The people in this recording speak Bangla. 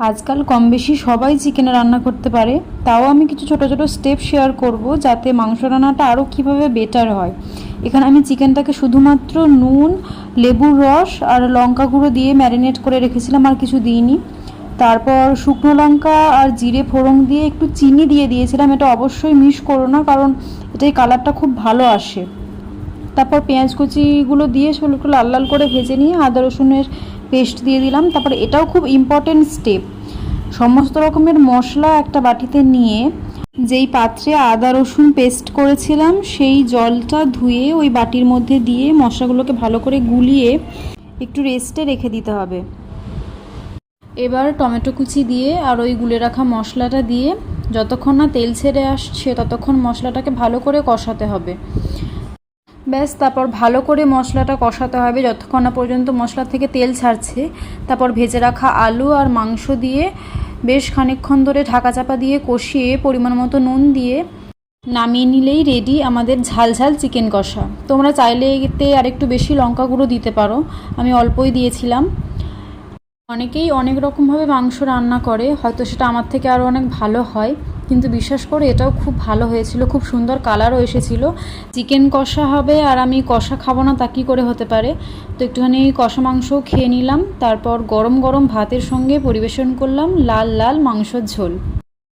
আজকাল কম বেশি সবাই চিকেন রান্না করতে পারে, তাও আমি কিছু ছোট ছোট স্টেপ শেয়ার করব যাতে মাংস রান্নাটা আরও কীভাবে বেটার হয়। এখানে আমি চিকেনটাকে শুধুমাত্র নুন, লেবুর রস আর লঙ্কা গুঁড়ো দিয়ে ম্যারিনেট করে রেখেছিলাম, আর কিছু দিইনি। তারপর শুকনো লঙ্কা আর জিরে ফোড়ন দিয়ে একটু চিনি দিয়ে দিয়েছিলাম। এটা অবশ্যই মিস করো না, কারণ এটাই কালারটা খুব ভালো আসে। তারপর পেঁয়াজ কুচিগুলো দিয়ে সেগুলো লাল লাল করে ভেজে নিয়ে আদা রসুনের পেস্ট দিয়ে দিলাম। তারপর এটাও খুব ইম্পর্টেন্ট স্টেপ, সমস্ত রকমের মশলা একটা বাটিতে নিয়ে যেই পাত্রে আদা রসুন পেস্ট করেছিলাম সেই জলটা ধুয়ে ওই বাটির মধ্যে দিয়ে মশলাগুলোকে ভালো করে গুলিয়ে একটু রেস্টে রেখে দিতে হবে। এবার টমেটো কুচি দিয়ে আর ওই গুলে রাখা মশলাটা দিয়ে যতক্ষণ না তেল ছেড়ে আসছে ততক্ষণ মশলাটাকে ভালো করে কষাতে হবে। ব্যাস, তারপর ভালো করে মশলাটা কষাতে হবে যতক্ষণ না পর্যন্ত মশলা থেকে তেল ছাড়ছে। তারপর ভেজে রাখা আলু আর মাংস দিয়ে বেশ খানিকক্ষণ ধরে ঢাকা চাপা দিয়ে কষিয়ে পরিমাণ মতো নুন দিয়ে নামিয়ে নিলেই রেডি আমাদের ঝাল ঝাল চিকেন কষা। তোমরা চাইলে এতে আরেকটু বেশি লঙ্কা গুঁড়ো দিতে পারো, আমি অল্পই দিয়েছিলাম। অনেকেই অনেক রকমভাবে মাংস রান্না করে, হয়তো সেটা আমার থেকে আরও অনেক ভালো হয়, কিন্তু বিশ্বাস করে এটাও খুব ভালো হয়েছিল, খুব সুন্দর কালারও এসেছিল। চিকেন কষা হবে আর আমি কষা খাবো না তা কী করে হতে পারে। তো একটুখানি কষা মাংসও খেয়ে নিলাম, তারপর গরম গরম ভাতের সঙ্গে পরিবেশন করলাম লাল লাল মাংসর ঝোল।